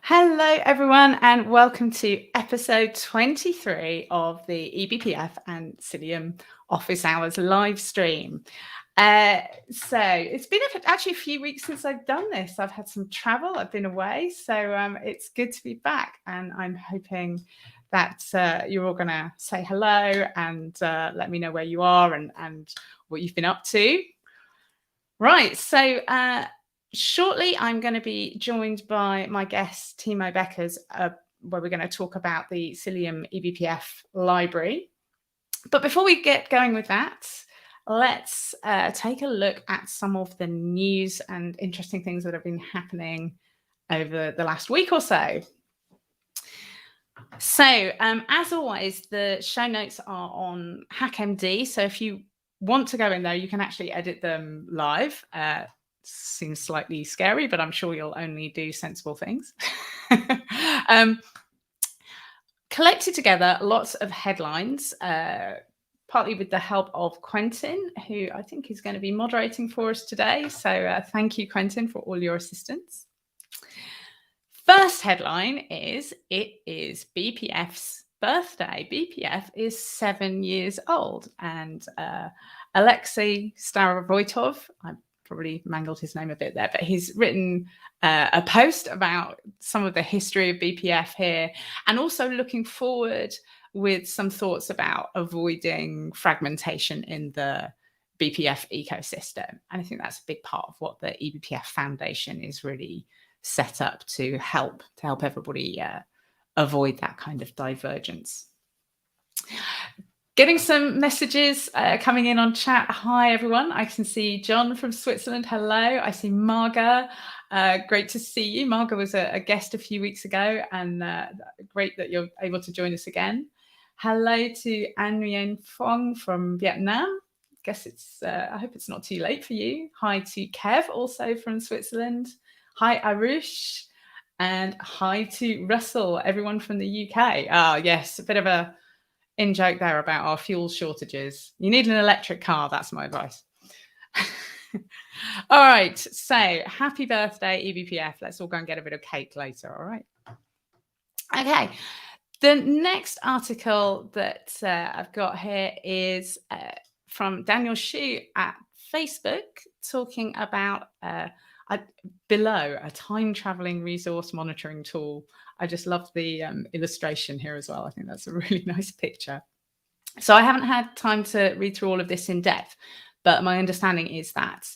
Hello, everyone, and welcome to episode 23 of the eBPF and Cilium Office Hours live stream. So it's been actually a few weeks since I've done this. I've had some travel, I've been away, so it's good to be back, and I'm hoping that you're all going to say hello and let me know where you are and what you've been up to. Right, so shortly, I'm going to be joined by my guest, Timo Beckers, where we're going to talk about the Cilium eBPF library. But before we get going with that, let's take a look at some of the news and interesting things that have been happening over the last week or so. So, as always, the show notes are on HackMD. So if you want to go in there, you can actually edit them live. Seems slightly scary, but I'm sure you'll only do sensible things. Collected together lots of headlines, partly with the help of Quentin, who I think is going to be moderating for us today. So thank you, Quentin, for all your assistance. First headline is, it is BPF's birthday. BPF is 7 years old, and Alexei Starovoitov, I probably mangled his name a bit there, but he's written a post about some of the history of BPF here, and also looking forward with some thoughts about avoiding fragmentation in the BPF ecosystem. And I think that's a big part of what the eBPF Foundation is really set up to help everybody avoid that kind of divergence. Getting some messages coming in on chat. Hi, everyone. I can see John from Switzerland. Hello. I see Marga. Great to see you. Marga was a guest a few weeks ago, and great that you're able to join us again. Hello to An Nguyen Phong from Vietnam. Guess it's, I hope it's not too late for you. Hi to Kev, also from Switzerland. Hi, Arush. And hi to Russell, everyone from the UK. Ah, yes, a bit of a in-joke there about our fuel shortages. You need an electric car, that's my advice. All right, so happy birthday, eBPF. Let's all go and get a bit of cake later, all right? Okay, the next article that I've got here is from Daniel Shu at Facebook, talking about Below, a time-traveling resource monitoring tool. I just love the illustration here as well. I think that's a really nice picture. So I haven't had time to read through all of this in depth, but my understanding is that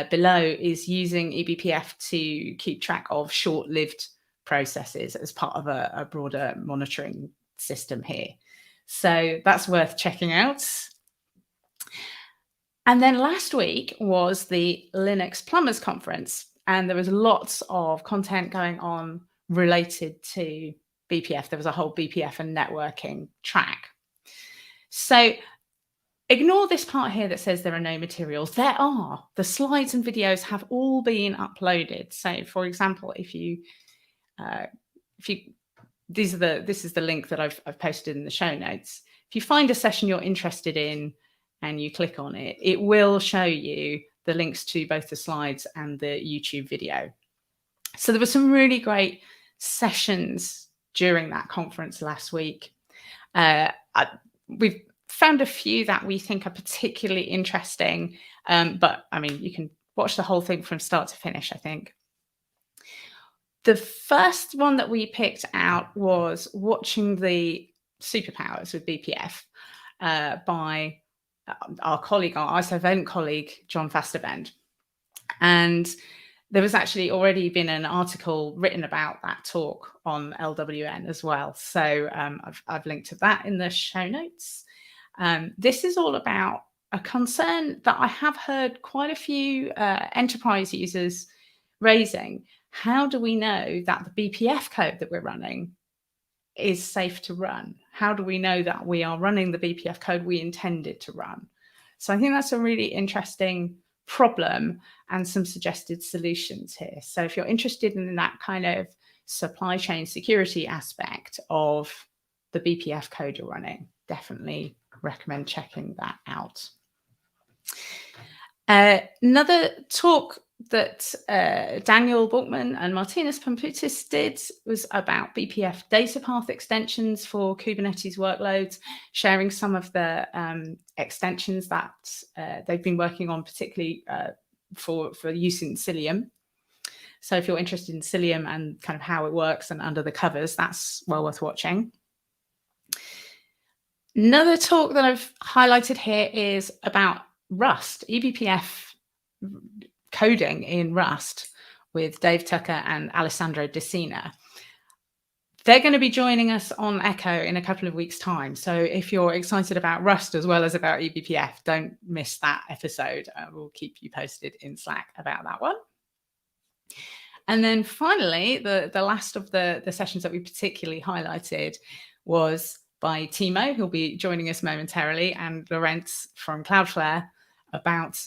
Below is using eBPF to keep track of short-lived processes as part of a broader monitoring system here. So that's worth checking out. And then last week was the Linux Plumbers conference, and there was lots of content going on related to BPF. There was a whole BPF and networking track. So ignore this part here that says there are no materials. There are. The slides and videos have all been uploaded. So, for example, this is the link that I've posted in the show notes. If you find a session you're interested in and you click on it, it will show you the links to both the slides and the YouTube video. So there were some really great sessions during that conference last week. We've found a few that we think are particularly interesting, but I mean, you can watch the whole thing from start to finish, I think. The first one that we picked out was watching the superpowers with BPF by our colleague, our ISO event colleague, John Fasterbend. And there was actually already been an article written about that talk on LWN as well. So I've linked to that in the show notes. This is all about a concern that I have heard quite a few enterprise users raising. How do we know that the BPF code that we're running is safe to run? How do we know that we are running the BPF code we intended to run? So I think that's a really interesting problem and some suggested solutions here. So if you're interested in that kind of supply chain security aspect of the BPF code you're running, definitely recommend checking that out. Another talk that Daniel Borkman and Martinez Pamputis did was about BPF data path extensions for Kubernetes workloads, sharing some of the extensions that they've been working on, particularly for use in Cilium. So if you're interested in Cilium and kind of how it works and under the covers, that's well worth watching. Another talk that I've highlighted here is about Rust, eBPF coding in Rust with Dave Tucker and Alessandro Decina. They're going to be joining us on eCHO in a couple of weeks' time. So if you're excited about Rust as well as about eBPF, don't miss that episode. We'll keep you posted in Slack about that one. And then finally, the last of the sessions that we particularly highlighted was by Timo, who'll be joining us momentarily, and Lorenz from Cloudflare about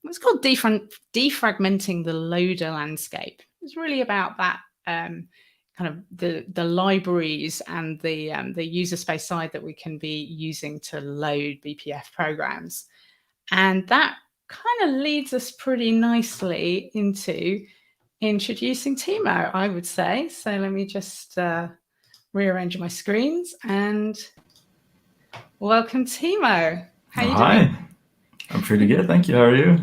what's called defragmenting the loader landscape. It's really about that kind of the libraries and the user space side that we can be using to load BPF programs. And that kind of leads us pretty nicely into introducing Timo, I would say. So let me just rearrange my screens and welcome Timo. How are you doing? Hi, I'm pretty good. Thank you. How are you?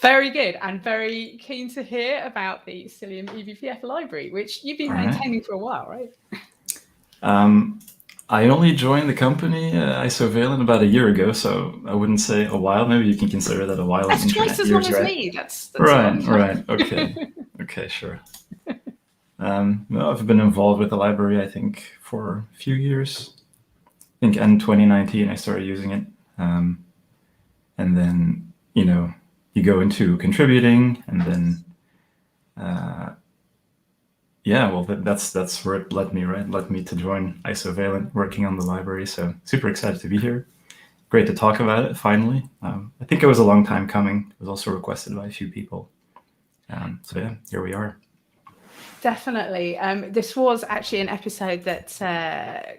Very good, and very keen to hear about the Cilium eBPF library, which you've been maintaining for a while, right? I only joined the company Isovalent about a year ago, so I wouldn't say a while. Maybe you can consider that a while. That's twice as long as me. That's right. Okay, sure. No, I've been involved with the library, I think, for a few years. I think in 2019 I started using it, and then you go into contributing, and then that's where it led me, right? Led me to join Isovalent, working on the library. So super excited to be here. Great to talk about it finally. I think it was a long time coming. It was also requested by a few people. So yeah, here we are. Definitely. This was actually an episode that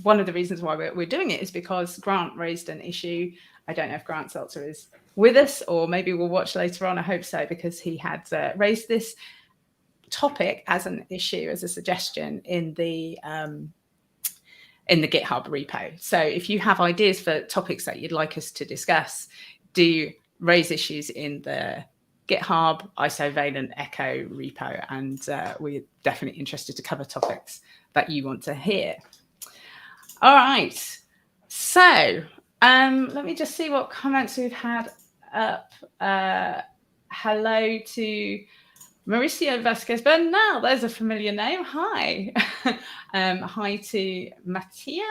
one of the reasons why we're doing it is because Grant raised an issue. I don't know if Grant Seltzer is with us, or maybe we'll watch later on. I hope so, because he had raised this topic as an issue, as a suggestion in the GitHub repo. So if you have ideas for topics that you'd like us to discuss, do raise issues in the GitHub Isovalent eCHO repo, and we're definitely interested to cover topics that you want to hear. All right, so let me just see what comments we've had up. Hello to Mauricio Vasquez Bernal, there's a familiar name. Hi. Hi to Mattia.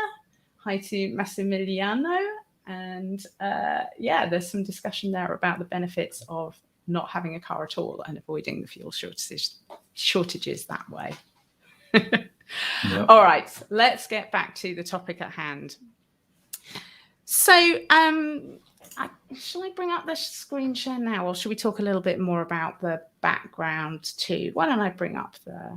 Hi to Massimiliano. And there's some discussion there about the benefits of not having a car at all and avoiding the fuel shortages that way. Yep. All right, let's get back to the topic at hand. So shall I bring up the screen share now, or should we talk a little bit more about the background too? Why don't I bring up the,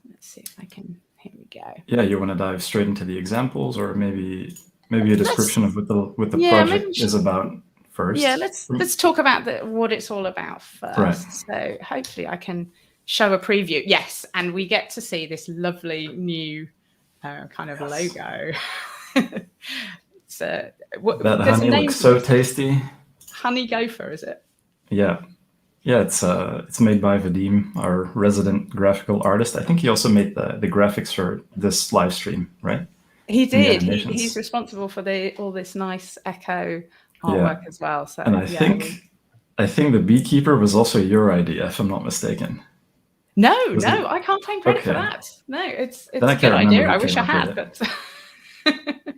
let's see if I can, here we go. Yeah, you want to dive straight into the examples, or maybe a description of what the project is about first? Yeah, let's talk about what it's all about first. Right. So hopefully I can show a preview. Yes, and we get to see this lovely new kind of logo. That honey looks so tasty. Honey gopher, is it? Yeah, it's made by Vadim, our resident graphical artist. I think he also made the graphics for this live stream, right? He did. He's responsible for all this nice eCHO artwork as well. So, and I think the beekeeper was also your idea, if I'm not mistaken. No, I can't claim credit for that. No, it's a good idea. I wish I had, but.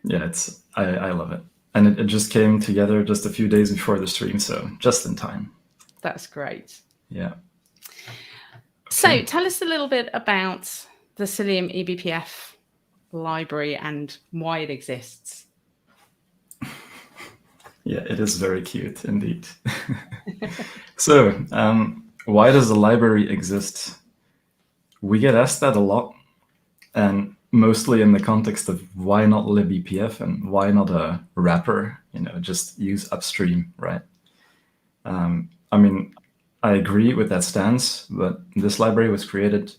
Yeah, I love it. And it just came together just a few days before the stream, so just in time. That's great. Yeah. So tell us a little bit about the Cilium eBPF library and why it exists. Yeah, it is very cute indeed. So why does the library exist? We get asked that a lot, and mostly in the context of why not libbepf and why not a wrapper, just use upstream, right? I mean, I agree with that stance, but this library was created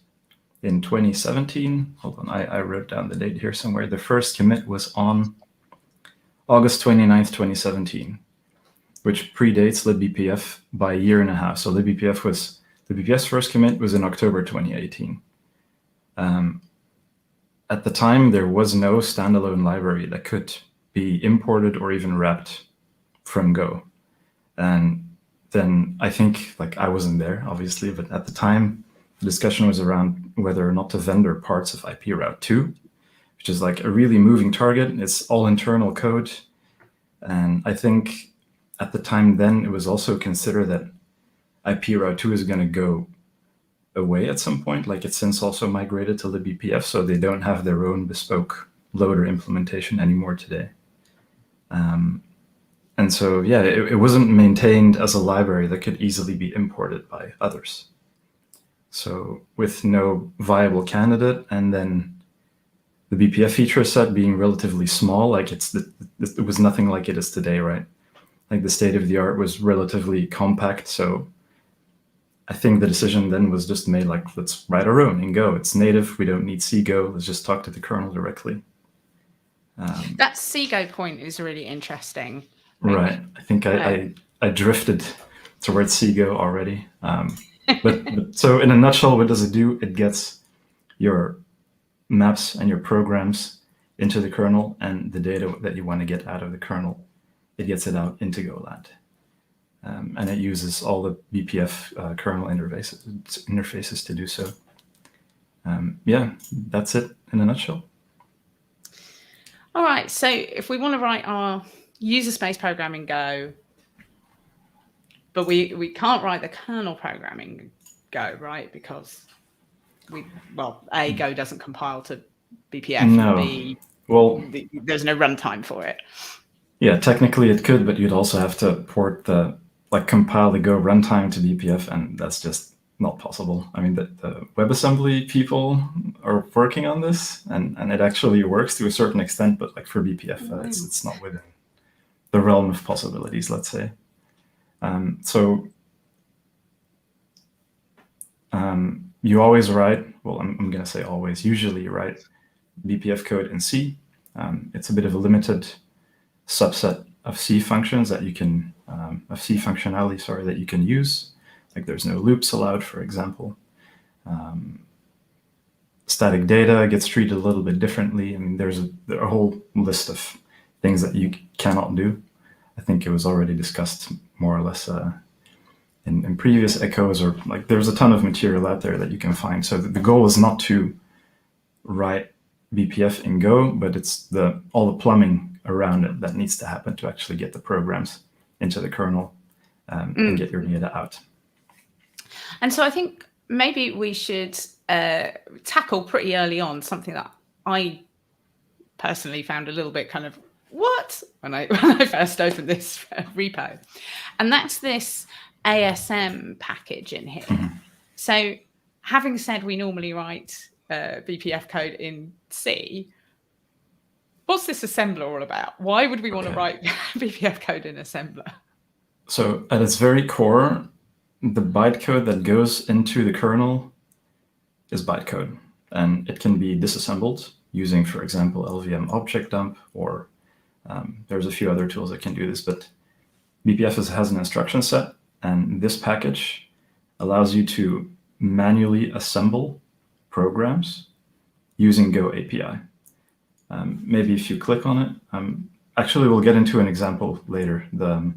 in 2017. Hold on, I wrote down the date here somewhere. The first commit was on August 29th, 2017, which predates libbpf by a year and a half. So libbpf's first commit was in October 2018. At the time, there was no standalone library that could be imported or even wrapped from Go. And then I think, like, I wasn't there, obviously, but at the time, the discussion was around whether or not to vendor parts of IP Route 2, which is like a really moving target. It's all internal code. And I think at the time then, it was also considered that IP Route 2 is going to go away at some point. Like, it's since also migrated to libbpf, so they don't have their own bespoke loader implementation anymore today. And so, yeah, it wasn't maintained as a library that could easily be imported by others. So with no viable candidate, and then the BPF feature set being relatively small, like it was nothing like it is today, right? Like, the state of the art was relatively compact. So I think the decision then was just made, like, let's write our own in Go. It's native. We don't need CGO. Let's just talk to the kernel directly. That CGO point is really interesting. Right. I think I drifted towards CGO already. But so in a nutshell, what does it do? It gets your maps and your programs into the kernel, and the data that you want to get out of the kernel, it gets it out into Goland. And it uses all the BPF kernel interfaces to do so. Yeah, that's it in a nutshell. All right, so if we want to write our user space program in Go, but we can't write the kernel program in Go, right? Because A, Go doesn't compile to BPF, no. B, there's no runtime for it. Yeah, technically it could, but you'd also have to port compile the Go runtime to BPF, and that's just not possible. I mean, the WebAssembly people are working on this, and it actually works to a certain extent, but like for BPF, it's not within the realm of possibilities, let's say. You always write, well, I'm going to say always, usually you write BPF code in C. It's a bit of a limited subset of C functions that you can, of C functionality, sorry, that you can use. Like, there's no loops allowed, for example. Static data gets treated a little bit differently. I mean, there's a whole list of things that you cannot do. I think it was already discussed more or less in previous echoes, or like there's a ton of material out there that you can find. So the goal is not to write BPF in Go, but it's all the plumbing around it that needs to happen to actually get the programs into the kernel and get your data out. And so I think maybe we should tackle pretty early on something that I personally found a little bit kind of, what? When I first opened this repo. And that's this ASM package in here. Mm-hmm. So having said we normally write BPF code in C, what's this assembler all about? Why would we want to write BPF code in assembler? So at its very core, the bytecode that goes into the kernel is bytecode, and it can be disassembled using, for example, LVM object dump, or there's a few other tools that can do this, but BPF has an instruction set, and this package allows you to manually assemble programs using Go API. Maybe if you click on it, actually we'll get into an example later. The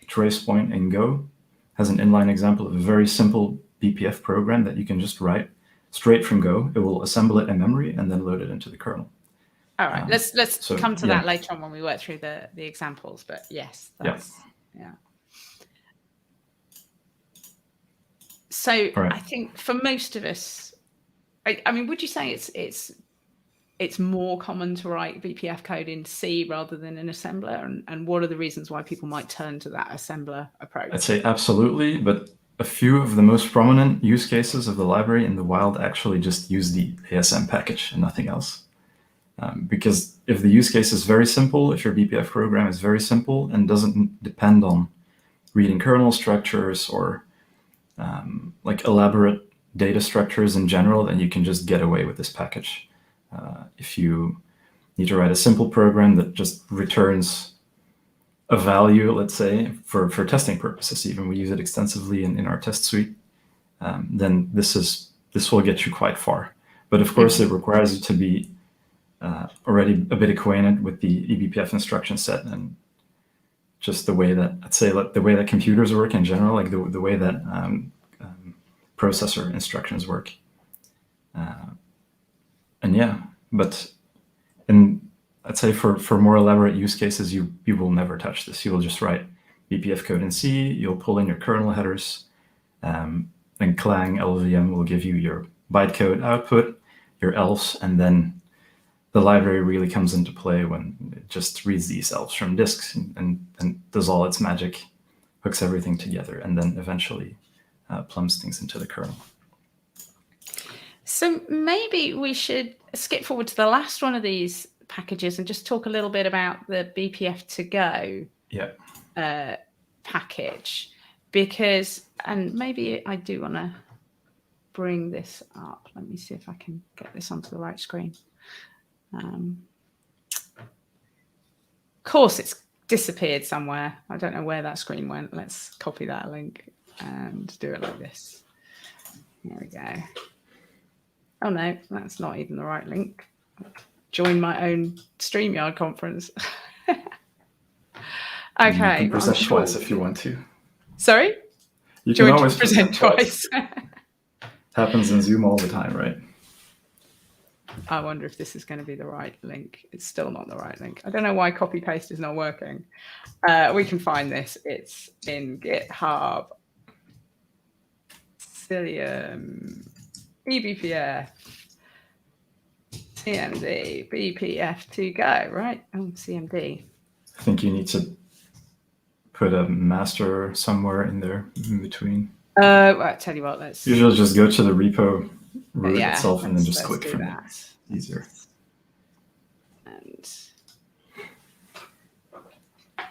trace point in Go has an inline example of a very simple BPF program that you can just write straight from Go. It will assemble it in memory and then load it into the kernel. All right, let's come to that later on when we work through the examples. But yes, yeah. So I think for most of us, I mean, would you say it's more common to write BPF code in C rather than in assembler? And what are the reasons why people might turn to that assembler approach? I'd say absolutely, but a few of the most prominent use cases of the library in the wild actually just use the ASM package and nothing else. Because if the use case is very simple, if your BPF program is very simple and doesn't depend on reading kernel structures or like elaborate data structures in general, then you can just get away with this package. If you need to write a simple program that just returns a value, let's say, for testing purposes, even we use it extensively in our test suite, then this will get you quite far. But of course, it requires you to be already a bit acquainted with the eBPF instruction set and just the way that, let's say, like the way that computers work in general, like the way that processor instructions work. And yeah, but I'd say for more elaborate use cases, you will never touch this. You will just write BPF code in C, you'll pull in your kernel headers, and Clang LVM will give you your bytecode output, your elfs, and then the library really comes into play when it just reads these elfs from disks and does all its magic, hooks everything together, and then eventually plums things into the kernel. So maybe we should skip forward to the last one of these packages and just talk a little bit about the BPF to go package, because, and maybe I do want to bring this up. Let me see if I can get this onto the right screen. Of course, it's disappeared somewhere. I don't know where that screen went. Let's copy that link and do it like this. Here we go. Oh no, that's not even the right link. Join my own StreamYard conference. Okay. You can present twice if you want to. Sorry? You Join can always present twice. Happens in Zoom all the time, right? I wonder if this is going to be the right link. It's still not the right link. I don't know why copy paste is not working. We can find this. It's in GitHub. Cilium, eBPF, CMD, BPF to go, right? Oh, CMD. I think you need to put a master somewhere in there in between. Well, I tell you what, let's usually just go to the repo root itself and then just click from that. it. Easier. And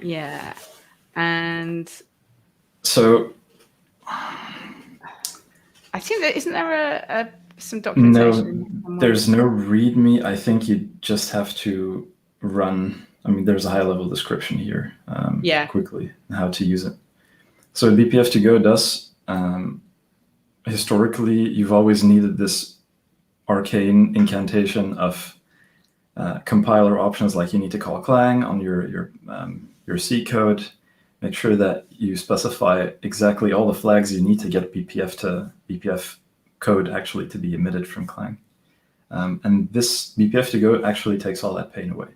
yeah, and so I think that isn't there some documentation? No, there's no README. I think you just have to run. I mean, there's a high-level description here. Quickly how to use it. So BPF to go does. Historically, you've always needed this arcane incantation of compiler options, like you need to call Clang on your C code. Make sure that you specify exactly all the flags you need to get BPF code actually to be emitted from Clang. And this BPF to go actually takes all that pain away.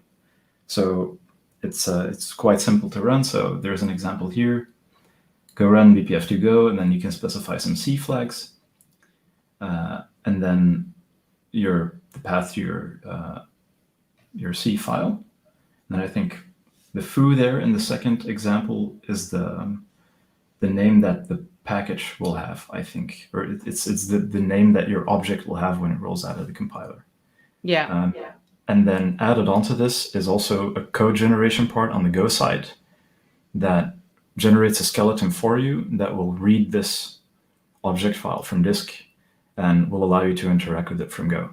So it's quite simple to run. So there's an example here. Go run BPF to go, and then you can specify some C flags, and then the path to your C file. And I think the foo there in the second example is the name that the package will have, I think, or it's the name that your object will have when it rolls out of the compiler. Yeah. And then added onto this is also a code generation part on the Go side that generates a skeleton for you that will read this object file from disk and will allow you to interact with it from Go.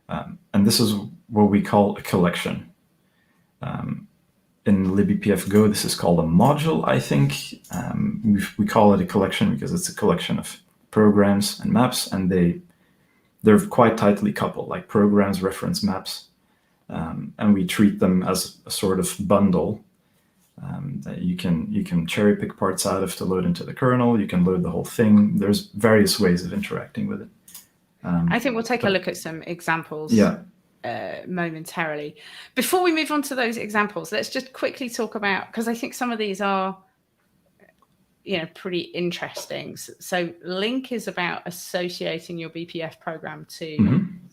And this is what we call a collection. In libBPF Go, this is called a module, I think. We call it a collection because it's a collection of programs and maps, and they're quite tightly coupled, like programs reference maps. And we treat them as a sort of bundle that you can cherry pick parts out of to load into the kernel. You can load the whole thing. There's various ways of interacting with it. I think we'll take a look at some examples momentarily. Before we move on to those examples, let's just quickly talk about, because I think some of these are pretty interesting. So link is about associating your BPF program to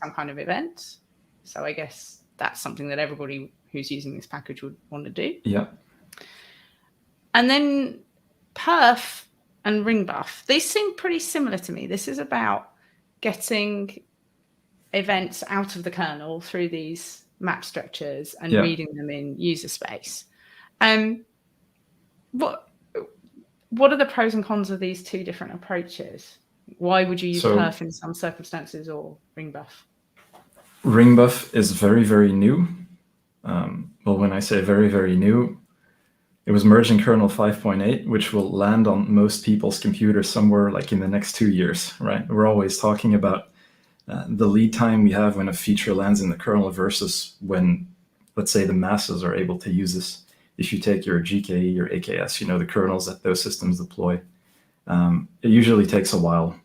some kind of event. So I guess that's something that everybody who's using this package would want to do. Yeah. And then perf and ring buff, they seem pretty similar to me. This is about getting events out of the kernel through these map structures and what are the pros and cons of these two different approaches? Why would you use perf in some circumstances or ring buff? Ring buff is very, very new. Well, when I say very, very new, it was merged in kernel 5.8, which will land on most people's computers somewhere like in the next 2 years, right? We're always talking about the lead time we have when a feature lands in the kernel versus when, let's say, the masses are able to use this. If you take your GKE, your AKS, the kernels that those systems deploy, it usually takes a while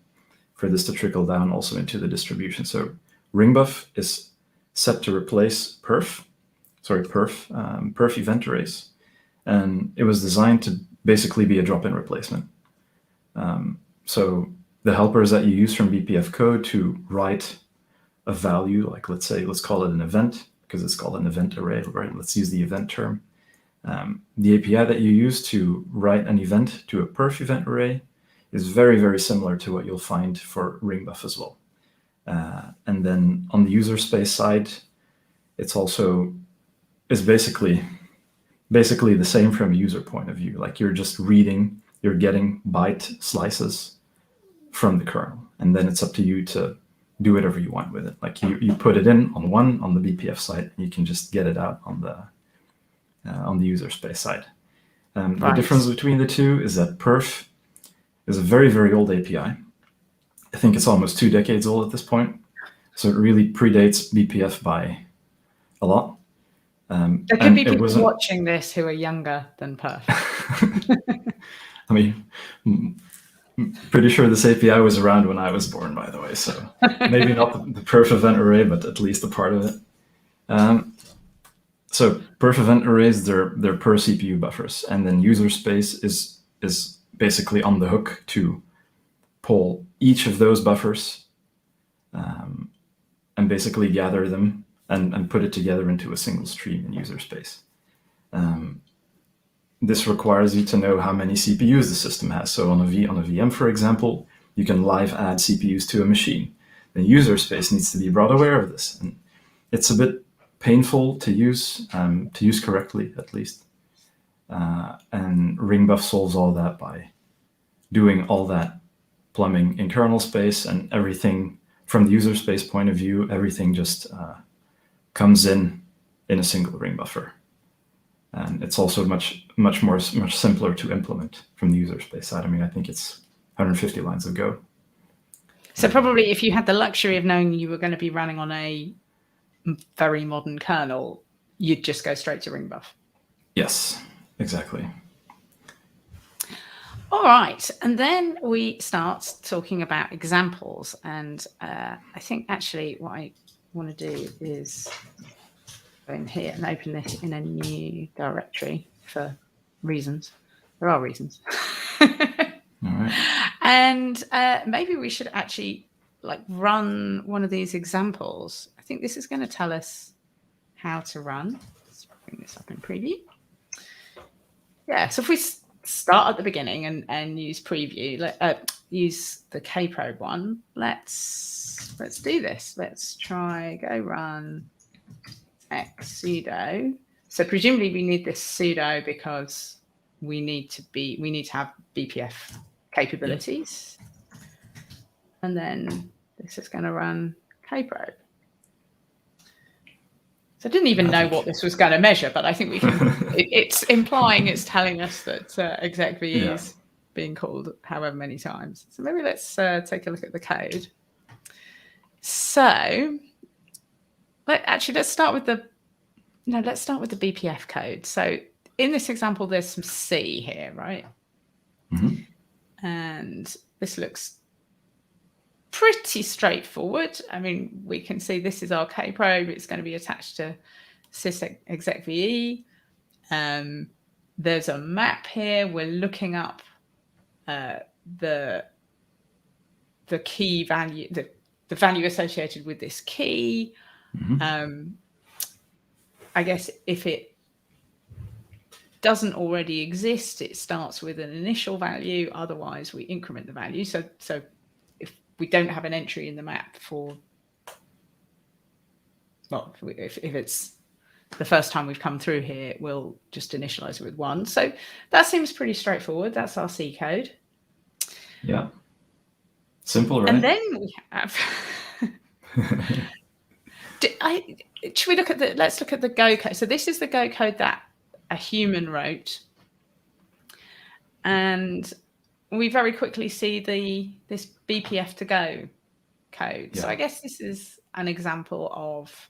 for this to trickle down also into the distribution. So ring buff is set to replace perf event arrays. And it was designed to basically be a drop-in replacement. So the helpers that you use from eBPF code to write a value, like let's call it an event, because it's called an event array, right? Let's use the event term. The API that you use to write an event to a perf event array is very, very similar to what you'll find for ring buff as well. And then on the user space side, it's basically the same from a user point of view. Like you're getting byte slices from the kernel, and then it's up to you to do whatever you want with it. Like you put it in on the BPF side, and you can just get it out on the user space side. Right. The difference between the two is that perf is a very, very old API. I think it's almost 2 decades old at this point. So it really predates BPF by a lot. There could be people watching this who are younger than perf. I mean, pretty sure this API was around when I was born, by the way. So maybe not the perf event array, but at least a part of it. So perf event arrays, they're per CPU buffers, and then user space is basically on the hook to pull each of those buffers and basically gather them and put it together into a single stream in user space. This requires you to know how many CPUs the system has. So on a VM, for example, you can live add CPUs to a machine. The user space needs to be brought aware of this. And it's a bit painful to use correctly, at least. And ring buff solves all that by doing all that plumbing in kernel space, and everything from the user space point of view, everything just comes in a single ring buffer. And it's also much simpler to implement from the user space side. I mean, I think it's 150 lines of code. So probably if you had the luxury of knowing you were going to be running on a very modern kernel, you'd just go straight to ring buff. Yes, exactly. All right, and then we start talking about examples. And I think actually what I want to do is go in here and open this in a new directory for reasons. There are reasons. All right. And maybe we should actually run one of these examples. I think this is going to tell us how to run. Let's bring this up in preview. Yeah, so if we start at the beginning and use preview, use the kprobe one. Let's do this. Let's try go run x sudo. So presumably we need this sudo because we need to have BPF capabilities. And then this is going to run kprobe. So I didn't even know what this was going to measure, but I think we can. It's implying, it's telling us that execve is being called however many times. So maybe let's take a look at the code. So let's start with the BPF code. So in this example, there's some C here, right? Mm-hmm. And this looks pretty straightforward. I mean, we can see this is our kprobe. It's going to be attached to sysexecve. There's a map here. We're looking up the key value, the value associated with this key. Mm-hmm. I guess if it doesn't already exist, it starts with an initial value. Otherwise, we increment the value. So we don't have an entry in the map if it's the first time we've come through here, we'll just initialize it with 1. So that seems pretty straightforward. That's our C code. Yeah. Simple, right? And then we have... Should we look at let's look at the Go code. So this is the Go code that a human wrote. And we very quickly see this BPF to go code. Yeah. So I guess this is an example of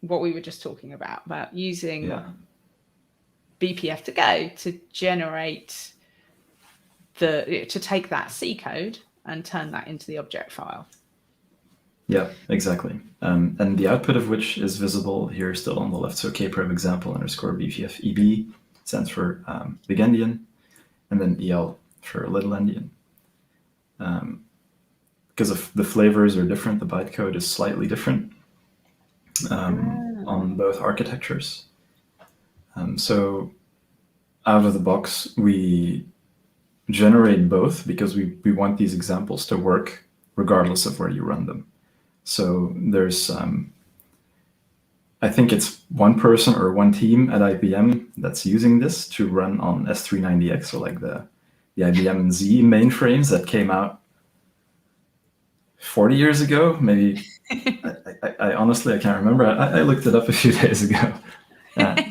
what we were just talking about using BPF to go to generate to take that C code and turn that into the object file. Yeah, exactly. And the output of which is visible here still on the left. So kprobe example _ BPF EB stands for big endian, and then EL for little endian. Because of the flavors are different, the bytecode is slightly different on both architectures. So out of the box, we generate both because we want these examples to work regardless of where you run them. So there's, I think it's one person or one team at IBM that's using this to run on S390X, so like the IBM Z mainframes that came out 40 years ago, maybe. I honestly, I can't remember. I looked it up a few days ago.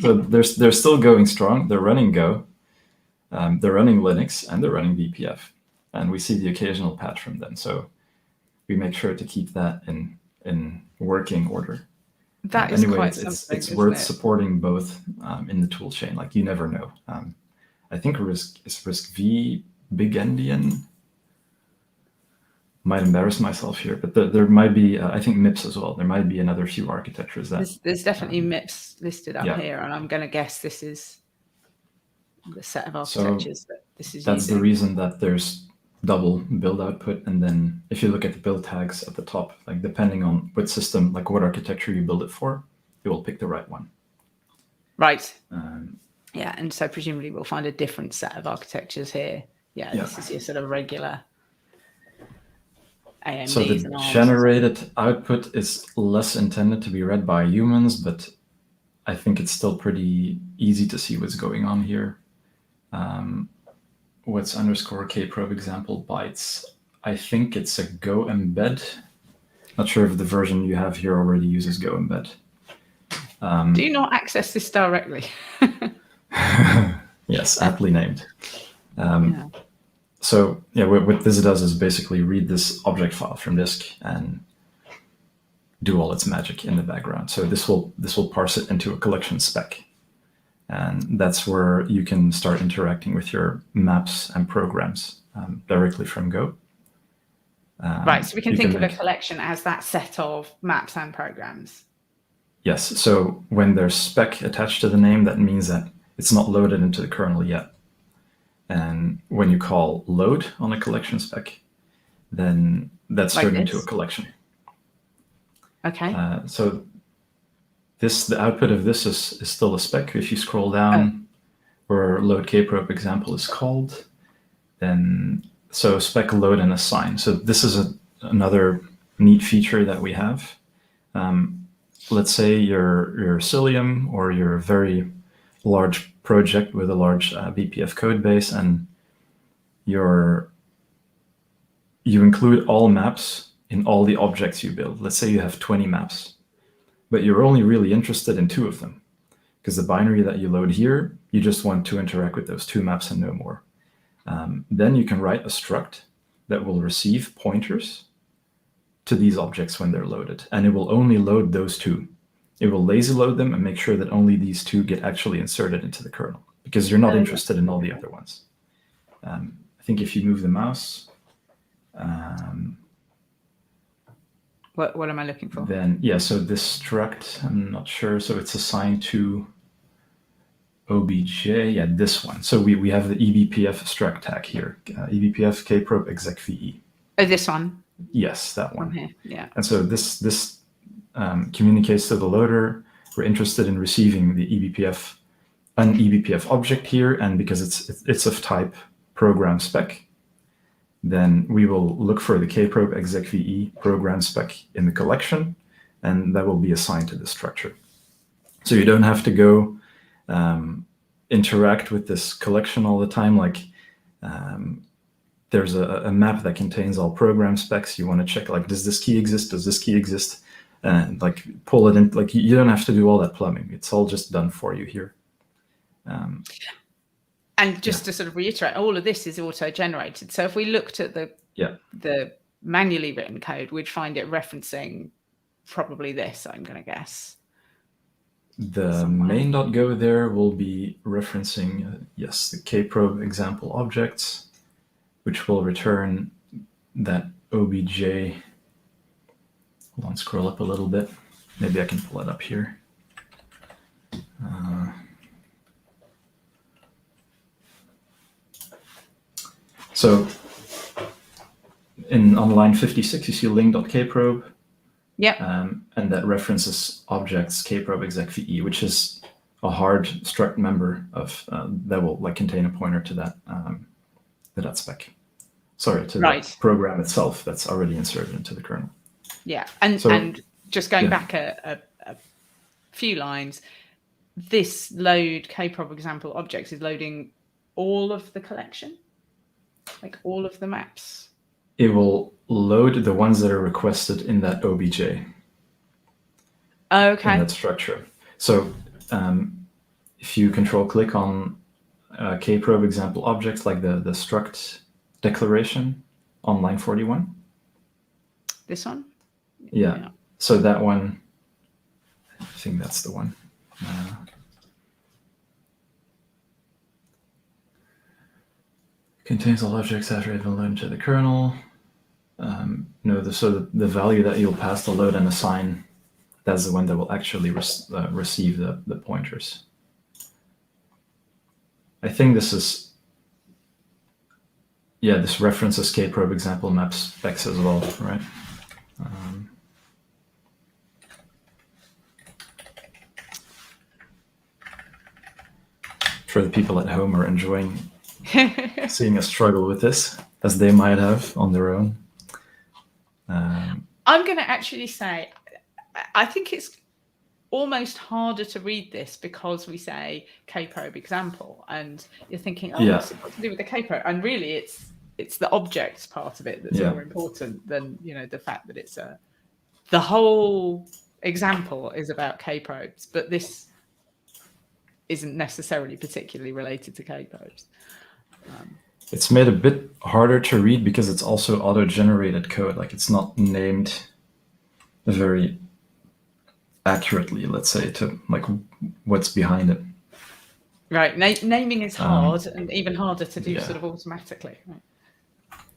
So they're still going strong. They're running Go, they're running Linux, and they're running BPF. And we see the occasional patch from them. So we make sure to keep that in working order. That is anyway, quite something. It's worth supporting both in the tool chain. Like you never know. I think risk V big endian. Might embarrass myself here, but there might be. I think MIPS as well. There might be another few architectures that there's definitely MIPS listed up here, and I'm going to guess this is the set of architectures that this is. That's using. The reason that there's double build output, and then if you look at the build tags at the top, like depending on what system, like what architecture you build it for, it will pick the right one. Right. Yeah, and so presumably we'll find a different set of architectures here. Yeah, this is your sort of regular AMDs. So the generated output is less intended to be read by humans, but I think it's still pretty easy to see what's going on here. What's _ kprobe example bytes? I think it's a Go embed. Not sure if the version you have here already uses Go embed. Do you not access this directly? Yes, aptly named. So yeah, what this does is basically read this object file from disk and do all its magic in the background. So this will parse it into a collection spec. And that's where you can start interacting with your maps and programs directly from Go. Right, so we can think of a collection as that set of maps and programs. Yes, so when there's spec attached to the name, that means that it's not loaded into the kernel yet. And when you call load on a collection spec, then that's turned into a collection. Okay. So the output of this is still a spec. If you scroll down where load kprobe example is called, then so spec load and assign. So this is another neat feature that we have. Let's say you're Cilium, or you're a very large project with a large BPF code base, and you include all maps in all the objects you build. Let's say you have 20 maps, but you're only really interested in 2 of them, because the binary that you load here, you just want to interact with those 2 maps and no more. Then you can write a struct that will receive pointers to these objects when they're loaded, and it will only load those 2. It will lazy load them and make sure that only these 2 get actually inserted into the kernel, because you're not interested in all the other ones. I think if you move the mouse, what am I looking for? Then so this struct, I'm not sure. So it's assigned to obj. Yeah, this one. So we have the eBPF struct tag here. eBPF kprobe exec VE. Oh, this one. Yes, that one. Here. Yeah. And so this communicates to the loader. We're interested in receiving the an eBPF object here, and because it's of type program spec, then we will look for the kprobe exec VE program spec in the collection, and that will be assigned to the structure. So you don't have to go interact with this collection all the time. Like there's a map that contains all program specs. You want to check, like, does this key exist? Does this key exist? And like pull it in. Like you don't have to do all that plumbing. It's all just done for you here. And just to sort of reiterate, all of this is auto-generated. So if we looked at the manually written code, we'd find it referencing probably this, I'm going to guess. The main.go there will be referencing, yes, the kprobe example objects, which will return that obj. Hold on, scroll up a little bit. Maybe I can pull it up here. So on line 56, you see link.kprobe. Yep. And that references objects kprobe exec VE, which is a hard struct member of that will like contain a pointer to that spec. Sorry, to the program itself that's already inserted into the kernel. Yeah, and just going back a few lines, this load kprobe example objects is loading all of the collection, like all of the maps. It will load the ones that are requested in that obj. Okay. In that structure. So if you control-click on kprobe example objects, like the struct declaration on line 41. This one? Yeah. So that one, I think that's the one. Contains all objects after it has been loaded to the kernel. So the value that you'll pass the load and assign, that's the one that will actually receive the pointers. I think this is, this references kprobe example map specs as well, right? For the people at home are enjoying seeing us struggle with this, as they might have on their own. I'm going to actually say, I think it's almost harder to read this because we say kprobe example, and you're thinking, what's it got to do with the kprobe? And really, it's the objects part of it that's more important than the fact that it's the whole example is about kprobes, but this isn't necessarily particularly related to kprobes. It's made a bit harder to read because it's also auto-generated code. Like it's not named very accurately, let's say, to like what's behind it. Right. Naming is hard and even harder to do sort of automatically. Right.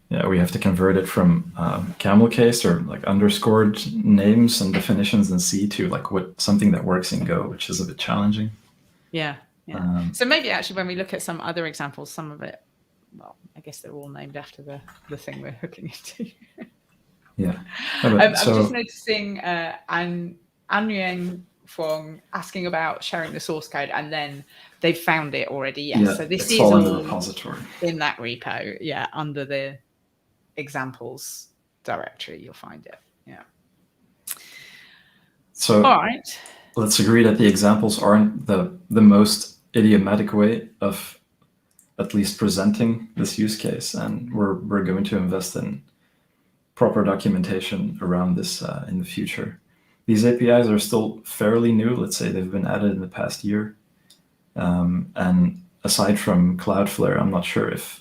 Yeah, we have to convert it from camel case or like underscored names and definitions in C to like something that works in Go, which is a bit challenging. Yeah. So maybe actually when we look at some other examples, some of it, well, I guess they're all named after the thing we're hooking into. I'm just noticing An Yuan Fong asking about sharing the source code, and then they've found it already. Yes, so this is all in the repository in that repo. Yeah, under the examples directory, you'll find it. Yeah. So all right, let's agree that the examples aren't the most idiomatic way of at least presenting this use case, and we're going to invest in proper documentation around this in the future. These APIs are still fairly new. Let's say they've been added in the past year. And aside from Cloudflare, I'm not sure if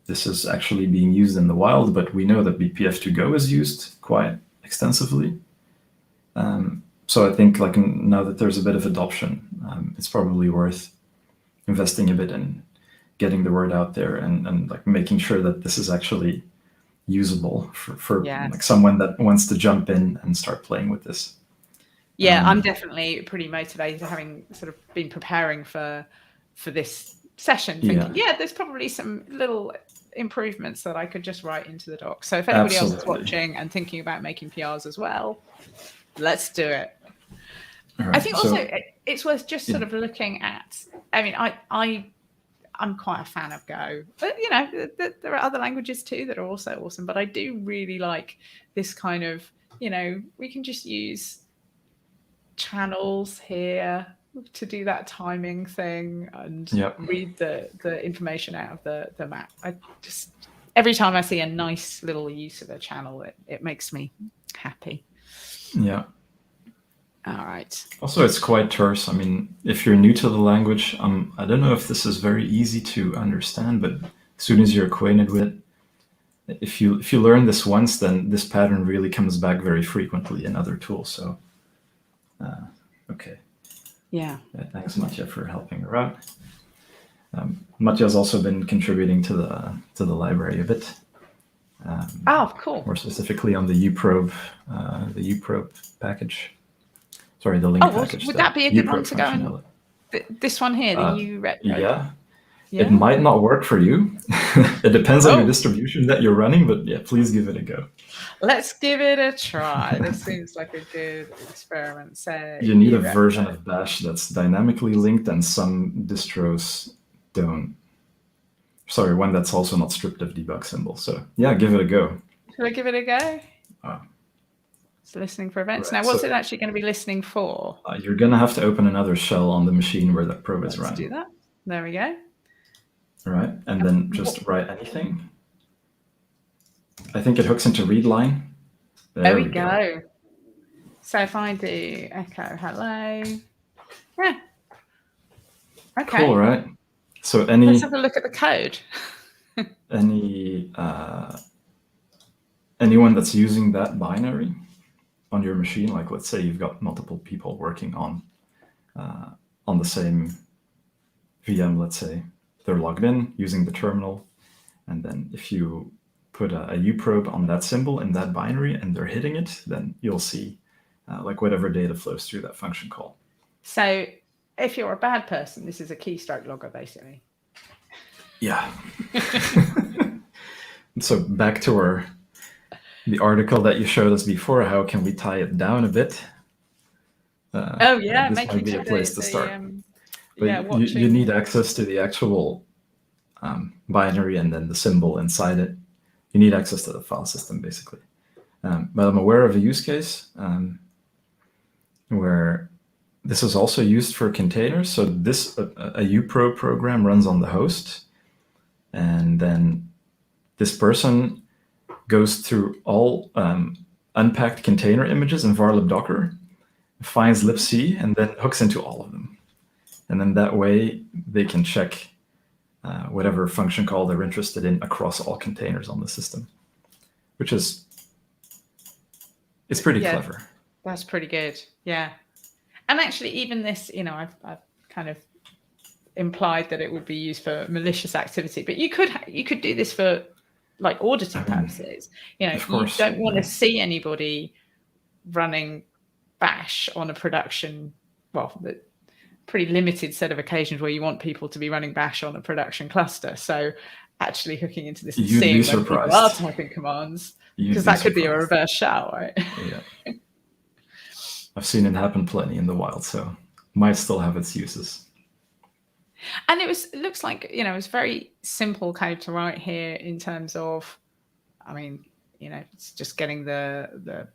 this is actually being used in the wild, but we know that BPF2Go is used quite extensively. So I think like now that there's a bit of adoption, it's probably worth investing a bit in getting the word out there and like making sure that this is actually usable for like someone that wants to jump in and start playing with this. I'm definitely pretty motivated, having sort of been preparing for this session, thinking there's probably some little improvements that I could just write into the doc. So if anybody else is watching and thinking about making PRs as well, let's do it. Right, I think also it's worth just sort of looking at, I mean, I'm quite a fan of Go, but there are other languages too that are also awesome. But I do really like this kind of, we can just use channels here to do that timing thing and Yep. read the information out of the map. I just, every time I see a nice little use of a channel, it makes me happy. Yeah. All right. Also, it's quite terse. I mean, if you're new to the language, I don't know if this is very easy to understand, but as soon as you're acquainted with it, if you learn this once, then this pattern really comes back very frequently in other tools. So, okay. Yeah. Thanks, Matja, for helping her out. Matja has also been contributing to the library a bit. Oh, cool. More specifically on the Uprobe package. Sorry, the link package. Would that be a good one Uprobe to go in? This one here, the Ureprobe. Yeah. It might not work for you. It depends on your distribution that you're running, but yeah, please give it a go. Let's give it a try. This seems like a good experiment. So you need a version of Bash that's dynamically linked, and some distros don't. Sorry, one that's also not stripped of debug symbols. So yeah, give it a go. Should I give it a go? It's listening for events. Right, now, what's it actually going to be listening for? You're going to have to open another shell on the machine where that probe is running. Let's do that. There we go. All right, and then just write anything. I think it hooks into read line. There we go. So if I do echo hello. Yeah. Okay. Cool, right? So let's have a look at the code. Anyone that's using that binary on your machine, like let's say you've got multiple people working on the same VM, let's say they're logged in using the terminal, and then if you put a Uprobe on that symbol in that binary and they're hitting it, then you'll see like whatever data flows through that function call. So if you're a bad person, this is a keystroke logger, basically. Yeah. So back to the article that you showed us before, how can we tie it down a bit? This might be a place to start. But you need access to the actual binary and then the symbol inside it. You need access to the file system, basically. But I'm aware of a use case where this is also used for containers. So a Uprobe program runs on the host, and then this person goes through all unpacked container images in varlib docker, finds libc, and then hooks into all of them. And then that way they can check whatever function call they're interested in across all containers on the system, which is, it's pretty clever. That's pretty good. Yeah. And actually even this, I've kind of implied that it would be used for malicious activity, but you could do this for like auditing purposes. You don't want to see anybody running bash on a production, the pretty limited set of occasions where you want people to be running bash on a production cluster. So actually hooking into this and seeing when people are typing commands, because that could be a reverse shell, right? Yeah. I've seen it happen plenty in the wild, so might still have its uses. And it looks like, it was very simple code to write here in terms of, it's just getting the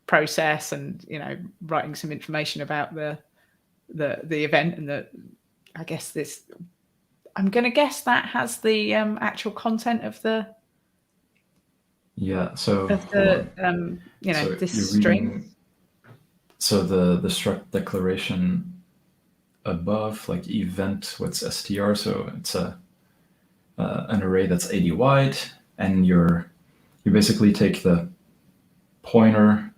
process and, writing some information about the event, and I guess this, I'm going to guess that has the actual content of the. Yeah. So. Of the, so this string. So the struct declaration above, like event, what's str? So it's an array that's 80 wide, and you basically take the pointer.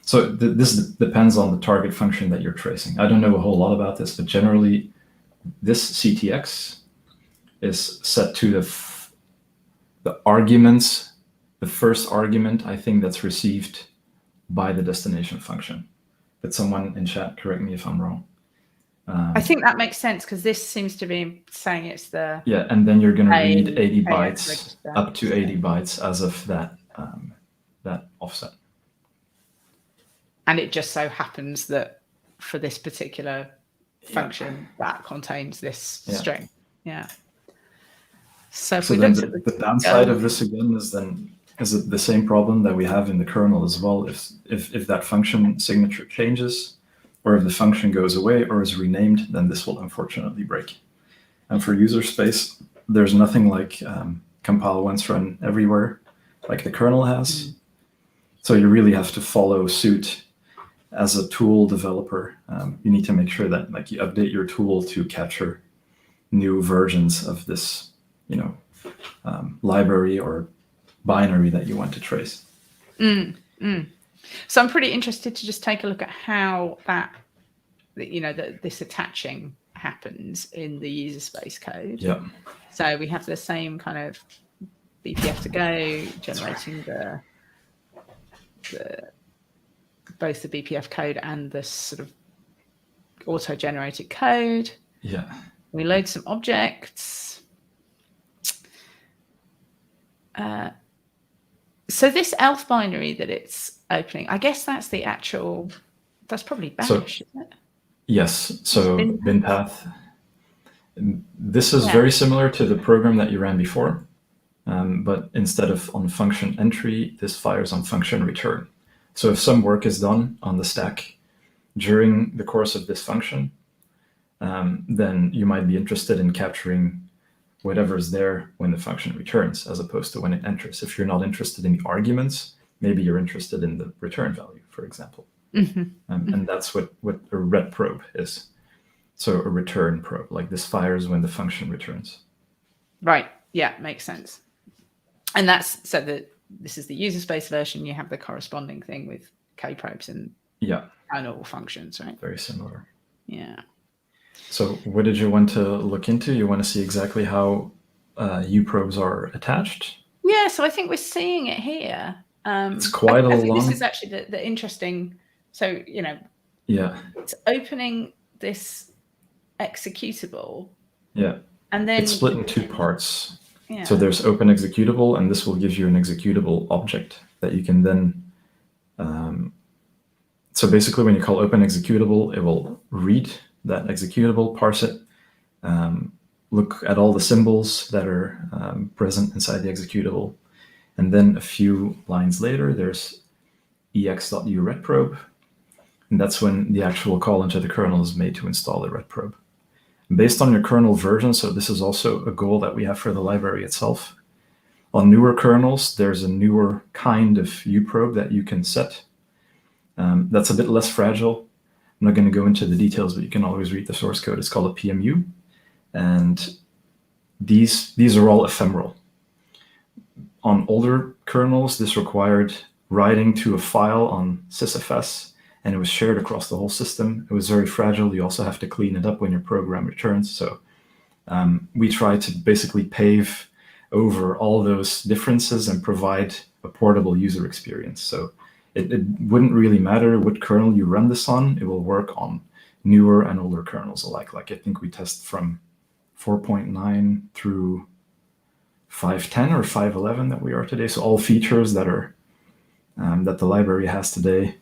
So this depends on the target function that you're tracing. I don't know a whole lot about this, but generally this CTX is set to the arguments, the first argument, I think, that's received by the destination function. But someone in chat correct me if I'm wrong. I think that makes sense, because this seems to be saying it's the... Yeah, and then you're going to read 80 bytes, up to 80 bytes as of that offset. And it just so happens that for this particular function, that contains this string. Yeah. So if we looked at the downside of this again is it the same problem that we have in the kernel as well. If that function signature changes, or if the function goes away or is renamed, then this will unfortunately break. And for user space, there's nothing like compile once, run everywhere, like the kernel has. So you really have to follow suit as a tool developer. You need to make sure that like you update your tool to capture new versions of this, library or binary that you want to trace. So I'm pretty interested to just take a look at how this attaching happens in the user space code. Yeah. So we have the same kind of BPF to go, generating both the BPF code and the sort of auto-generated code. Yeah. We load some objects. So this ELF binary that it's opening, I guess that's the actual, that's probably bash, isn't it? Yes. So bin path. This is very similar to the program that you ran before, but instead of on function entry, this fires on function return. So if some work is done on the stack during the course of this function, then you might be interested in capturing whatever is there when the function returns, as opposed to when it enters. If you're not interested in the arguments, maybe you're interested in the return value, for example. And that's what a ret probe is. So a return probe, like this fires when the function returns. Right. Yeah, makes sense. And that's so that this is the user space version. You have the corresponding thing with K-probes and kernel functions, right? Very similar. Yeah. So what did you want to look into? You want to see exactly how Uprobes are attached? Yeah, so I think we're seeing it here. It's quite I think long. this is actually the interesting. So, it's opening this executable. Yeah. And then it's split in two parts. Yeah. So there's open executable, and this will give you an executable object that you can then. So basically, when you call open executable, it will read that executable, parse it, look at all the symbols that are present inside the executable. And then a few lines later, there's ex.uretprobe. And that's when the actual call into the kernel is made to install the retprobe. Based on your kernel version, so this is also a goal that we have for the library itself. On newer kernels, there's a newer kind of uprobe that you can set. That's a bit less fragile. I'm not going to go into the details, but you can always read the source code. It's called a PMU. And these are all ephemeral. On older kernels, this required writing to a file on sysfs, and it was shared across the whole system. It was very fragile. You also have to clean it up when your program returns. So we try to basically pave over all those differences and provide a portable user experience. So it wouldn't really matter what kernel you run this on. It will work on newer and older kernels alike. Like I think we test from 4.9 through 5.10 or 5.11 that we are today. So all features that are that the library has today,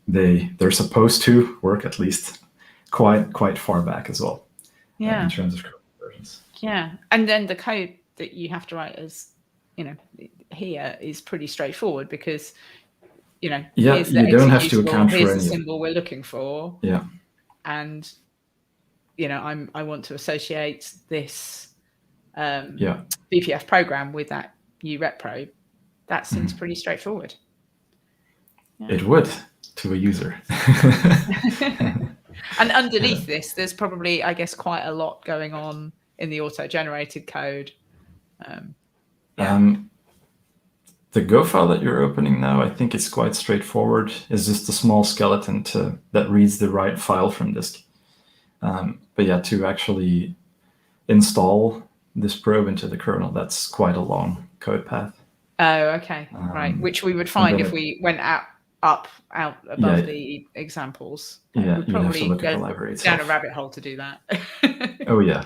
they're supposed to work at least quite far back as well. Yeah. In terms of kernel versions. Yeah, and then the code that you have to write as here is pretty straightforward because here's the you don't have to account for here's any the symbol we're looking for. Yeah. And I want to associate this BPF program with that uretprobe. That seems pretty straightforward. Yeah. It would to a user. And underneath this, there's probably, I guess, quite a lot going on in the auto-generated code. The Go file that you're opening now, I think it's quite straightforward. It's just a small skeleton that reads the right file from disk. But yeah, to actually install this probe into the kernel, that's quite a long code path. Oh, okay, right. Which we would find if we went out above the examples. Yeah, we'd you have to probably look at go the library itself. down a rabbit hole to do that. Oh yeah,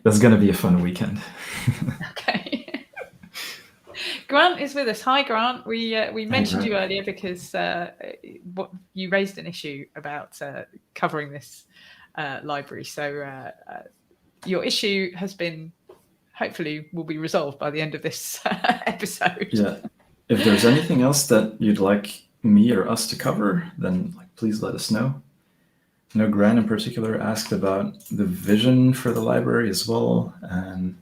that's going to be a fun weekend. Okay. Grant is with us. Hi, Grant. We mentioned you earlier because you raised an issue about covering this library. So your issue has been, hopefully, will be resolved by the end of this episode. Yeah. If there's anything else that you'd like me or us to cover, then please let us know. know Grant in particular asked about the vision for the library as well, and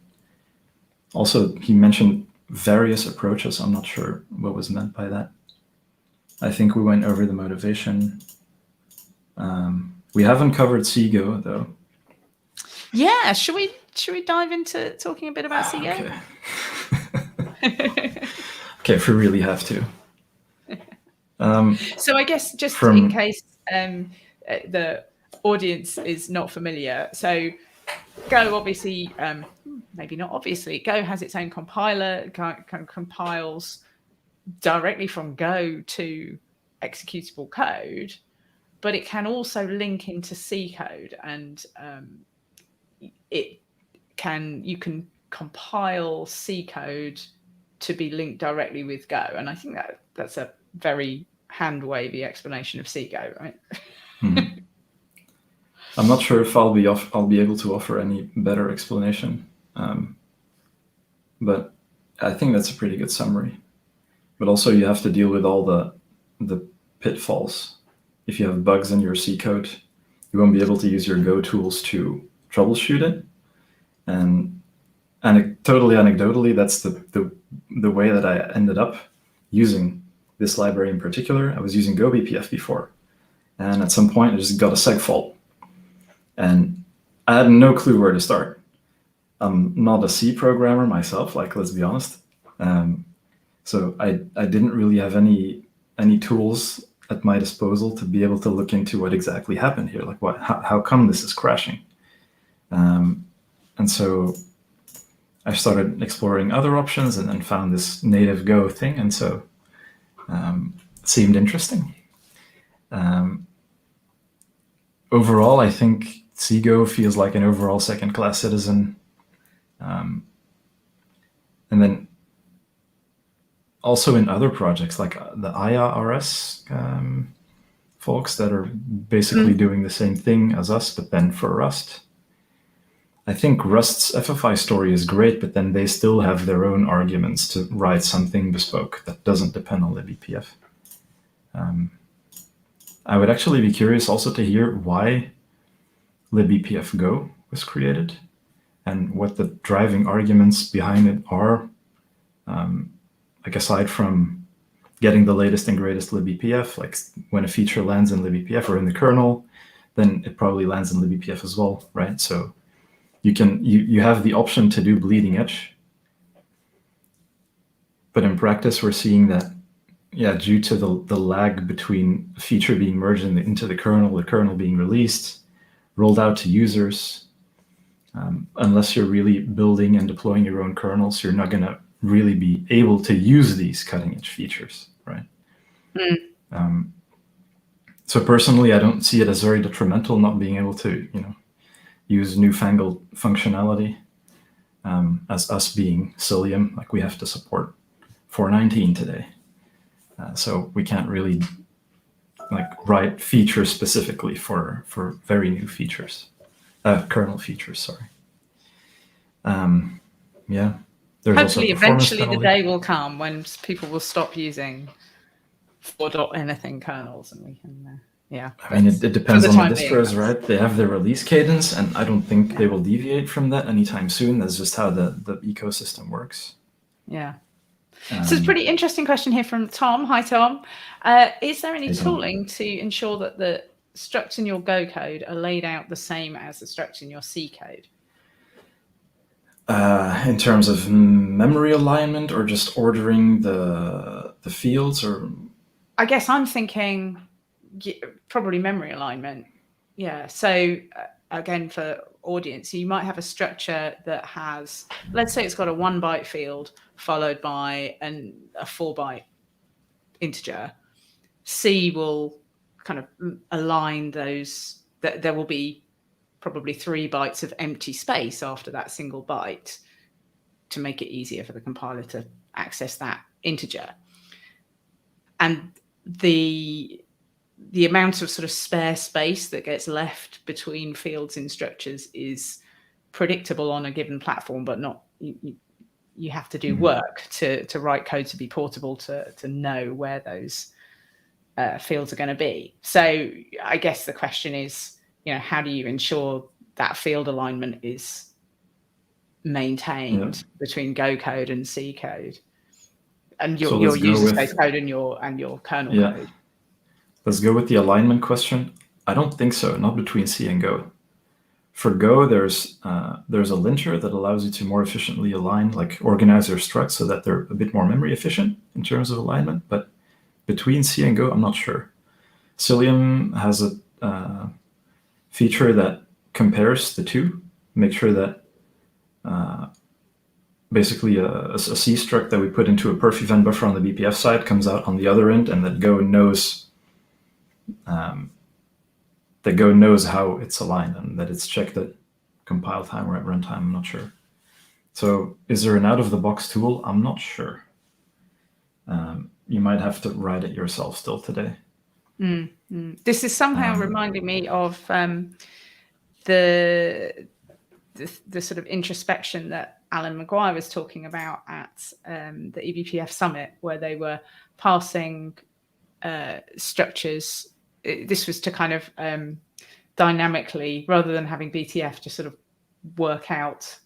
also he mentioned various approaches. I'm not sure what was meant by that. I think we went over the motivation. We haven't covered eCHO though. Yeah, should we dive into talking a bit about eCHO? Okay. Okay, if we really have to. So I guess just in case the audience is not familiar, so Go obviously, maybe not obviously, Go has its own compiler, compiles directly from Go to executable code, but it can also link into C code, and you can compile C code to be linked directly with Go, and I think that's a very hand-wavy explanation of eCHO, right? I'm not sure if I'll be able to offer any better explanation, but I think that's a pretty good summary. But also, you have to deal with all the pitfalls. If you have bugs in your C code, you won't be able to use your Go tools to troubleshoot it. And totally anecdotally, that's the way that I ended up using this library in particular. I was using Go eBPF before, and at some point I just got a seg fault, and I had no clue where to start. I'm not a C programmer myself, like, let's be honest. So I didn't really have any tools at my disposal to be able to look into what exactly happened here. Like, how come this is crashing? And so I started exploring other options and then found this native Go thing. And so it seemed interesting. Overall, I think eCHO feels like an overall second-class citizen. And then also in other projects like the IARS folks that are basically doing the same thing as us, but then for Rust. I think Rust's FFI story is great, but then they still have their own arguments to write something bespoke that doesn't depend on eBPF. I would actually be curious also to hear why eBPF Go was created and what the driving arguments behind it are. Like, aside from getting the latest and greatest eBPF, like when a feature lands in eBPF or in the kernel, then it probably lands in eBPF as well, right? So you have the option to do bleeding edge, but in practice we're seeing that, due to the lag between a feature being merged into the kernel being released, rolled out to users, unless you're really building and deploying your own kernels, you're not going to really be able to use these cutting edge features, right? So personally, I don't see it as very detrimental not being able to, use newfangled functionality. As us being Cilium, like, we have to support 4.19 today, so we can't really write features specifically for very new features, kernel features. Sorry. There's hopefully eventually the day will come when people will stop using 4. anything kernels, and we can. I mean, it depends on the distros, right? They have their release cadence, and I don't think they will deviate from that anytime soon. That's just how the ecosystem works. Yeah. So it's a pretty interesting question here from Tom. Hi, Tom. Is there any tooling to ensure that the structs in your Go code are laid out the same as the structs in your C code? In terms of memory alignment, or just ordering the fields, or? I guess I'm thinking probably memory alignment. Yeah. So again, for audience, you might have a structure that has, let's say it's got a 1 byte field followed by a 4 byte integer. C will kind of align those, that there will be probably 3 bytes of empty space after that single byte to make it easier for the compiler to access that integer. And the amount of sort of spare space that gets left between fields in structures is predictable on a given platform, but not, you have to do work to write code to be portable to know where those fields are going to be. So I guess the question is, how do you ensure that field alignment is maintained between Go code and C code, and your user space code and your kernel code? Let's go with the alignment question. I don't think so. Not between C and Go. For Go, there's a linter that allows you to more efficiently align, like organize your structs so that they're a bit more memory efficient in terms of alignment. But between C and Go, I'm not sure. Cilium has a feature that compares the two, make sure that basically a C struct that we put into a perf event buffer on the BPF side comes out on the other end, and that Go knows how it's aligned and that it's checked at compile time or at runtime. I'm not sure. So is there an out-of-the-box tool? I'm not sure. You might have to write it yourself still today. This is somehow reminding me of the sort of introspection that Alan Maguire was talking about at the eBPF summit, where they were parsing structures. This was to kind of dynamically, rather than having BTF, to sort of work out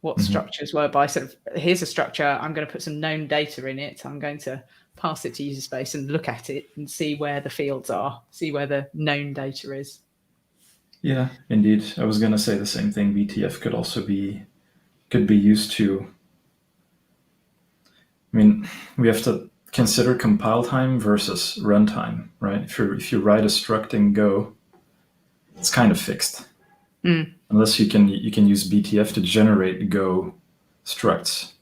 what structures were by sort of, here's a structure, I'm going to put some known data in it, I'm going to pass it to user space and look at it and see where the fields are, see where the known data is. Yeah, indeed. I was going to say the same thing. BTF could also be used to, we have to consider compile time versus runtime, right? If you write a struct in Go, it's kind of fixed. Unless you can use BTF to generate Go structs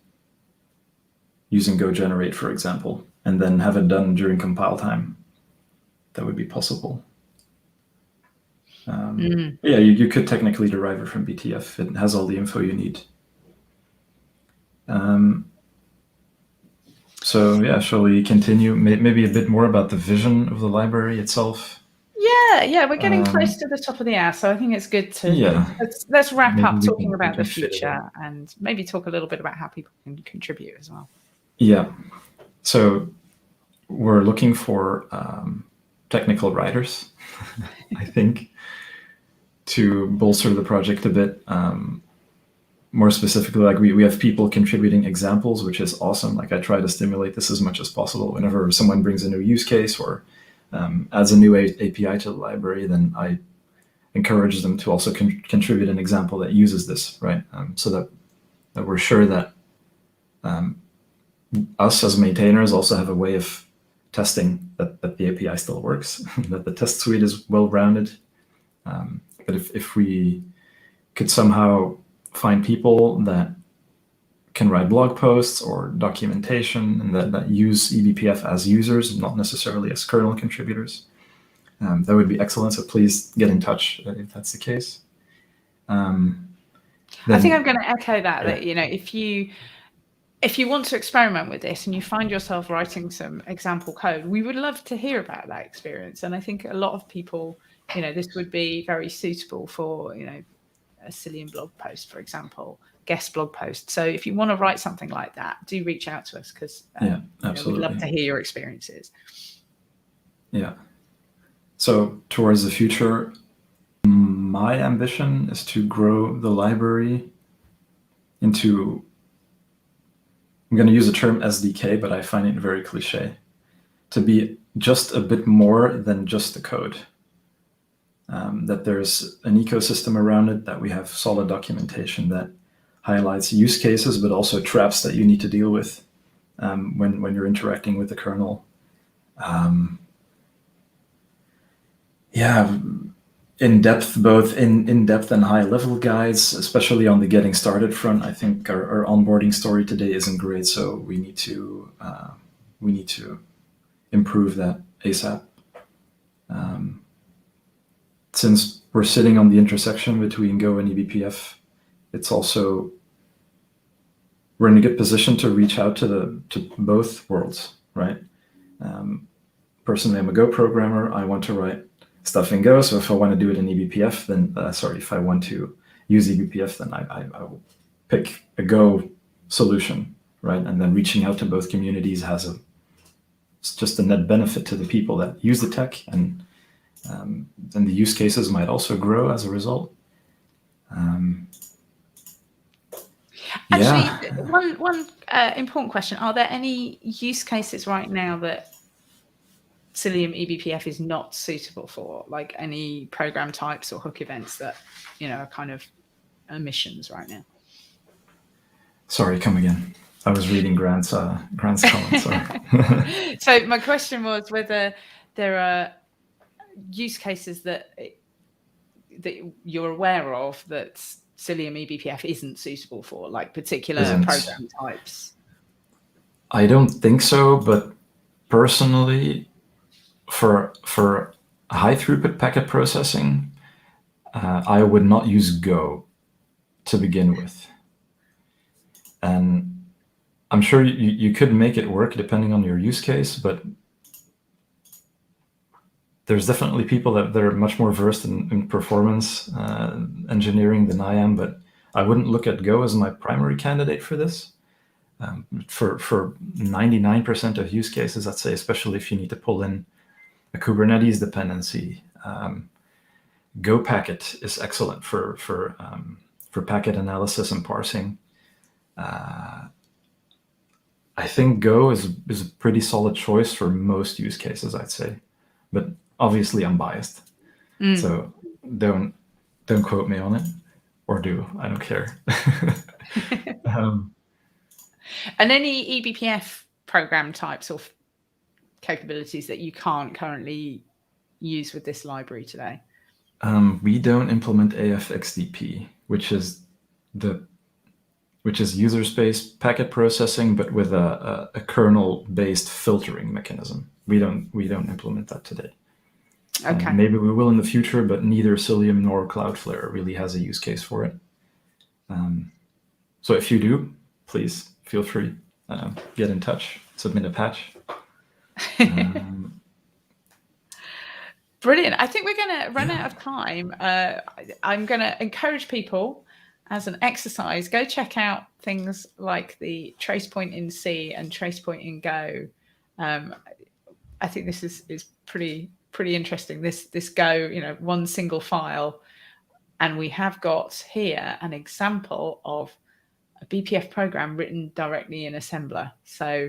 using Go generate, for example, and then have it done during compile time. That would be possible. Yeah, you could technically derive it from BTF. It has all the info you need. So yeah, shall we continue? Maybe a bit more about the vision of the library itself. Yeah, we're getting close to the top of the hour, so I think it's good to let's wrap up talking about the future and maybe talk a little bit about how people can contribute as well. Yeah, so we're looking for technical writers, I think, to bolster the project a bit. More specifically, like we have people contributing examples, which is awesome. Like I try to stimulate this as much as possible. Whenever someone brings a new use case or adds a new API to the library, then I encourage them to also contribute an example that uses this, right? So that we're sure that us as maintainers also have a way of testing that the API still works, that the test suite is well-rounded. But if we could somehow find people that can write blog posts or documentation and that use eBPF as users, not necessarily as kernel contributors, that would be excellent. So please get in touch if that's the case. I think I'm going to echo that if you want to experiment with this and you find yourself writing some example code, we would love to hear about that experience. And I think a lot of people, this would be very suitable for, a Cilium blog post, for example, guest blog post. So if you want to write something like that, do reach out to us because we'd love to hear your experiences. Yeah. So towards the future, my ambition is to grow the library into, I'm going to use the term SDK, but I find it very cliche, to be just a bit more than just the code. That there's an ecosystem around it, that we have solid documentation that highlights use cases, but also traps that you need to deal with when you're interacting with the kernel. In-depth, both in-depth and high-level guides, especially on the getting started front. I think our onboarding story today isn't great, so we need to improve that ASAP. Since we're sitting on the intersection between Go and eBPF, we're in a good position to reach out to both worlds, right? Personally, I'm a Go programmer. I want to write stuff in Go. So if I want to do it in eBPF, then if I want to use eBPF, then I will pick a Go solution, right? And then reaching out to both communities it's just a net benefit to the people that use the tech, and then the use cases might also grow as a result. Actually, Yeah. one important question: are there any use cases right now that Cilium eBPF is not suitable for, like any program types or hook events that are kind of omissions right now? Sorry, come again. I was reading Grant's comment. Sorry. So my question was whether there are use cases that you're aware of that Cilium eBPF isn't suitable for, like particular program types. I don't think so, but personally, for high throughput packet processing, I would not use Go to begin with. And I'm sure you could make it work depending on your use case, but there's definitely people that are much more versed in performance engineering than I am, but I wouldn't look at Go as my primary candidate for this. For 99% of use cases, I'd say, especially if you need to pull in a Kubernetes dependency, Go packet is excellent for packet analysis and parsing. I think Go is a pretty solid choice for most use cases, I'd say, but obviously I'm biased, so don't quote me on it, or do. I don't care. And any eBPF program types or capabilities that you can't currently use with this library today? We don't implement AFXDP, which is user space packet processing, but with a kernel-based filtering mechanism. We don't implement that today. Okay. Maybe we will in the future, but neither Cilium nor Cloudflare really has a use case for it. So if you do, please feel free, get in touch, submit a patch. Brilliant. I think we're going to run out of time. I'm going to encourage people, as an exercise, go check out things like the tracepoint in C and tracepoint in Go. I think this is pretty interesting. This Go, one single file, and we have got here an example of a BPF program written directly in assembler. So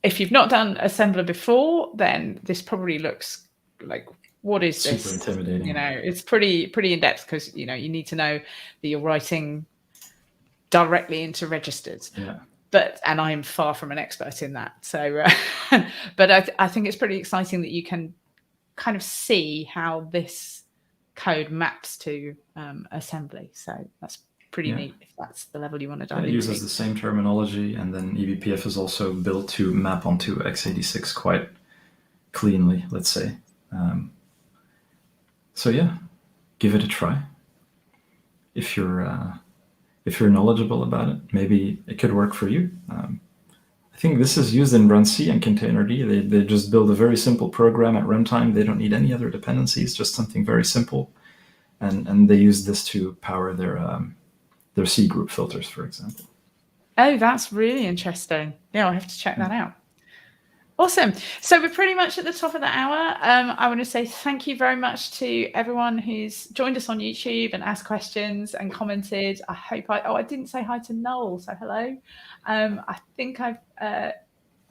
if you've not done assembler before, then this probably looks like, what is this? Super intimidating. It's pretty in depth, because you need to know that you're writing directly into registers. Yeah. And I'm far from an expert in that. So, but I think it's pretty exciting that you can kind of see how this code maps to assembly. So that's pretty neat if that's the level you want to dive into. It uses the same terminology, and then eBPF is also built to map onto x86 quite cleanly, let's say. So yeah, give it a try. If you're knowledgeable about it, maybe it could work for you. I think this is used in Run C and Containerd. They just build a very simple program at runtime. They don't need any other dependencies, just something very simple. And they use this to power their C group filters, for example. Oh, that's really interesting. Yeah, I'll have to check that out. Awesome. So we're pretty much at the top of the hour. I want to say thank you very much to everyone who's joined us on YouTube and asked questions and commented. I hope I didn't say hi to Noel, so hello. I think I've and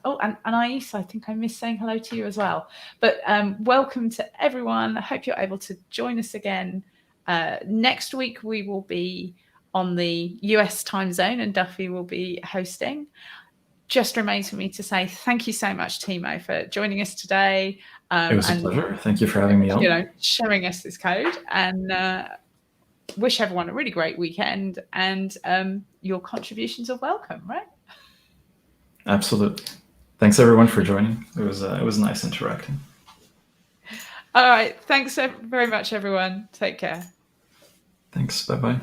Ais, I think I missed saying hello to you as well. But welcome to everyone. I hope you're able to join us again. Next week we will be on the US time zone, and Duffy will be hosting. Just remains for me to say thank you so much, Timo, for joining us today. It was a pleasure. Thank you for having me on. Showing us this code, and wish everyone a really great weekend. And your contributions are welcome, right? Absolutely. Thanks everyone for joining. It was nice interacting. All right. Thanks very much, everyone. Take care. Thanks. Bye-bye.